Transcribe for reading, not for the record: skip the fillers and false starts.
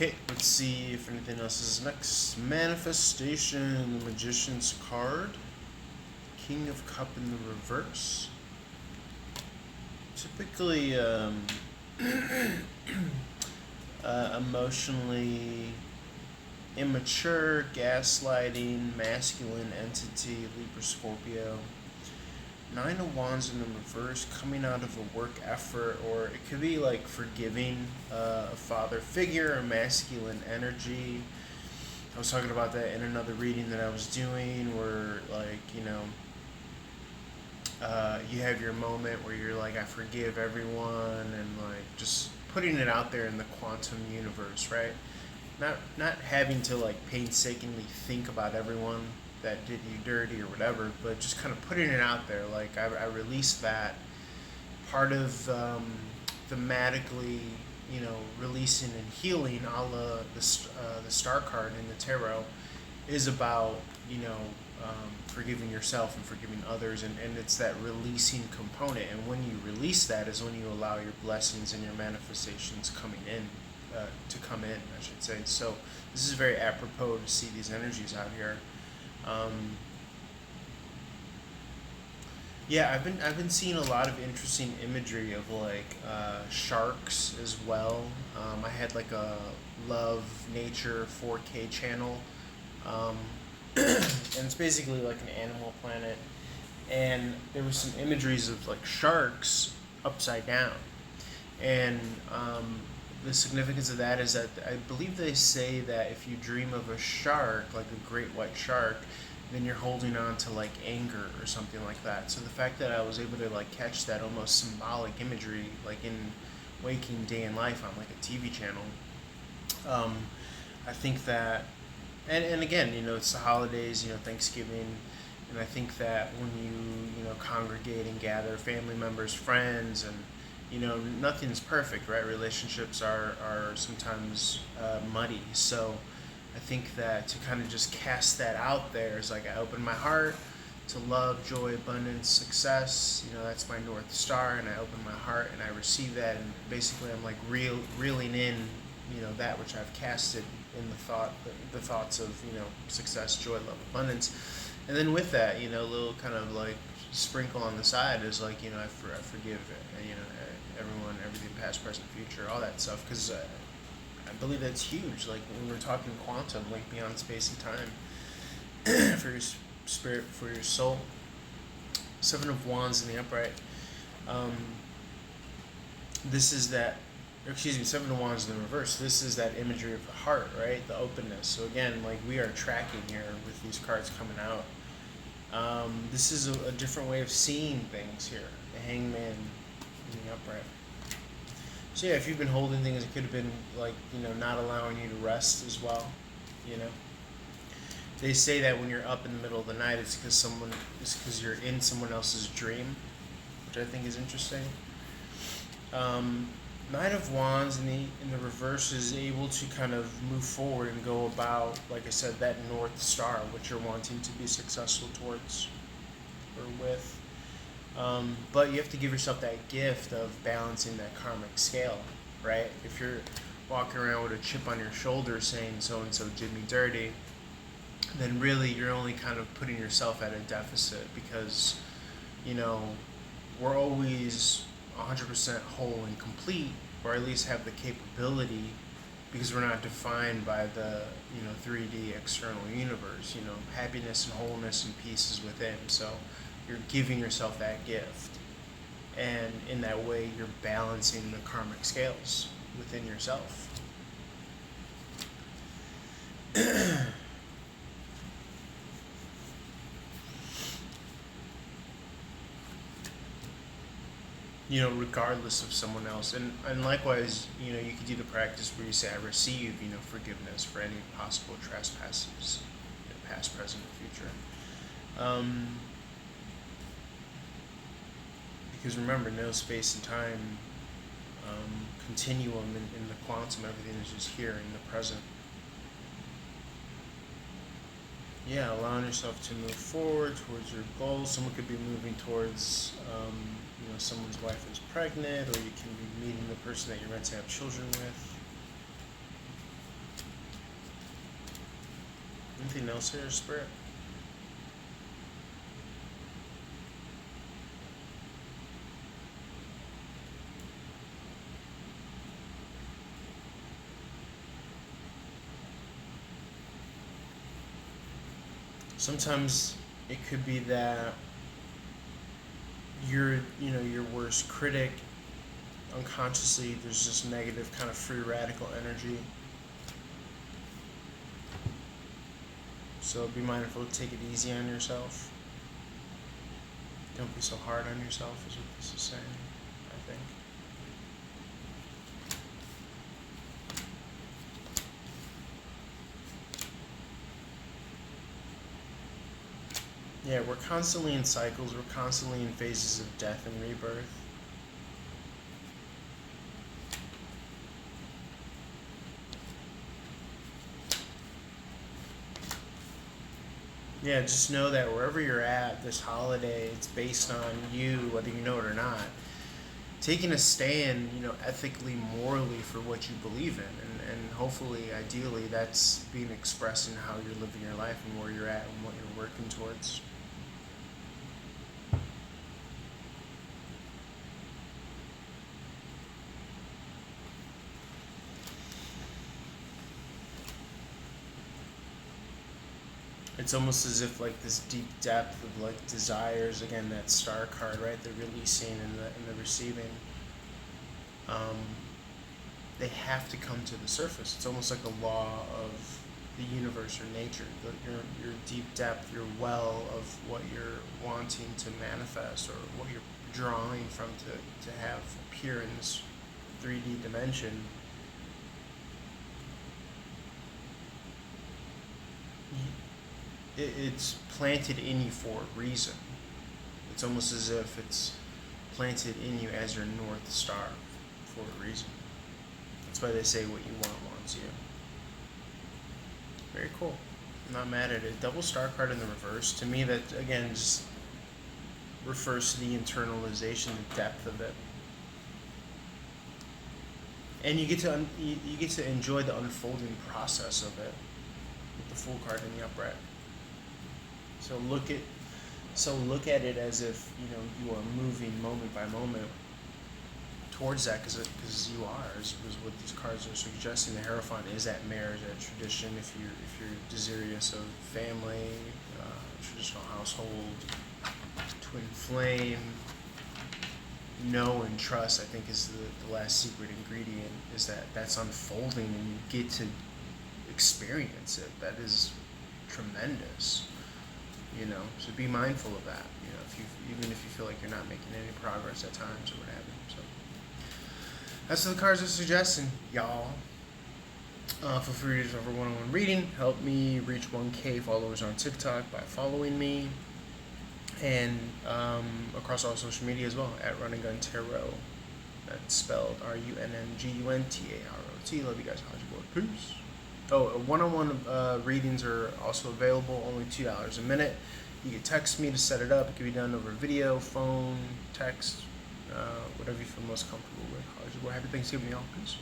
Okay, let's see if anything else is next. Manifestation, the Magician's card. King of Cup in the reverse. Typically, emotionally immature, gaslighting, masculine entity, Libra Scorpio. Nine of Wands in the reverse, coming out of a work effort, or it could be like forgiving a father figure, a masculine energy. I was talking about that in another reading that I was doing, where you have your moment where you're like, I forgive everyone, and like just putting it out there in the quantum universe, right? Not having to like painstakingly think about everyone that did you dirty or whatever, but just kind of putting it out there. Like I released that part of thematically, releasing and healing, a la the star card in the tarot, is about forgiving yourself and forgiving others, and it's that releasing component. And when you release that is when you allow your blessings and your manifestations coming in to come in, I should say. So this is very apropos to see these energies out here. Um, yeah, I've been seeing a lot of interesting imagery of like sharks as well. I had like a Love Nature 4K channel, um, and it's basically like an Animal Planet. And there was some imageries of like sharks upside down, and the significance of that is that I believe they say that if you dream of a shark, like a great white shark, then you're holding on to like anger or something like that. So the fact that I was able to like catch that almost symbolic imagery, like in waking day in life on like a TV channel, um, I think that, and again, it's the holidays, Thanksgiving, and I think that when you congregate and gather family members, friends, and nothing's perfect, right? Relationships are sometimes muddy. So I think that to kind of just cast that out there is like I open my heart to love, joy, abundance, success. That's my North Star, and I open my heart and I receive that, and basically I'm like reeling in, that which I've casted in the thoughts of success, joy, love, abundance, and then with that, a little kind of like sprinkle on the side is like I forgive everyone, everything, past, present, future, all that stuff, because I believe that's huge. Like when we're talking quantum, like beyond space and time, for your spirit, for your soul. Seven of Wands in the upright. Um, this is that, or excuse me, Seven of Wands in the reverse. This is that imagery of the heart, right? The openness. So again, like we are tracking here with these cards coming out. This is a different way of seeing things here. The Hangman in the upright. So yeah, if you've been holding things, it could have been like not allowing you to rest as well. You know, they say that when you're up in the middle of the night, it's because you're in someone else's dream, which I think is interesting. Knight of Wands in the reverse is able to kind of move forward and go about, like I said, that North Star, which you're wanting to be successful towards or with. But you have to give yourself that gift of balancing that karmic scale, right? If you're walking around with a chip on your shoulder saying so and so did me dirty, then really you're only kind of putting yourself at a deficit, because you know we're always 100% whole and complete, or at least have the capability, because we're not defined by the 3D external universe. Happiness and wholeness and peace is within. So you're giving yourself that gift, and in that way you're balancing the karmic scales within yourself. Regardless of someone else. And likewise, you could do the practice where you say, I receive, forgiveness for any possible trespasses, past, present, and future. Because remember, no space and time continuum in the quantum, everything is just here in the present. Yeah, allowing yourself to move forward towards your goals. Someone could be moving towards, someone's wife is pregnant, or you can be meeting the person that you're meant to have children with. Anything else here, Spirit? Sometimes it could be that your worst critic unconsciously, there's this negative kind of free radical energy. So be mindful to take it easy on yourself. Don't be so hard on yourself, is what this is saying, I think. Yeah, we're constantly in cycles, we're constantly in phases of death and rebirth. Yeah, just know that wherever you're at this holiday, it's based on you, whether you know it or not, taking a stand, ethically, morally for what you believe in. And hopefully, ideally, that's being expressed in how you're living your life and where you're at and what you're working towards. It's almost as if like this deep depth of like desires, again, that star card, right? The releasing and the receiving. Um, they have to come to the surface. It's almost like a law of the universe or nature. Your deep depth, your well of what you're wanting to manifest or what you're drawing from to have appear in this 3D dimension. It's planted in you for a reason. It's almost as if it's planted in you as your North Star for a reason. That's why they say what you want wants you. Very cool. I'm not mad at it. Double star card in the reverse. To me, that again just refers to the internalization, the depth of it, and you get to enjoy the unfolding process of it with the Fool card in the upright. So look at it as if you are moving moment by moment towards that, because you are, is what these cards are suggesting. The Hierophant is that marriage, that tradition. If you're desirous of family, traditional household, twin flame, know and trust, I think is the last secret ingredient, is that's unfolding and you get to experience it. That is tremendous. So be mindful of that. Even if you feel like you're not making any progress at times or what have you. So that's what the cards are suggesting, y'all. Feel free to do over one-on-one reading. Help me reach 1K followers on TikTok by following me, and across all social media as well at Run and Gun Tarot. That's spelled RUNNGUNTAROT. Love you guys. How's your boy? Peace. Oh, one-on-one readings are also available, only $2 a minute. You can text me to set it up. It can be done over video, phone, text, whatever you feel most comfortable with. Happy Thanksgiving, y'all. Peace.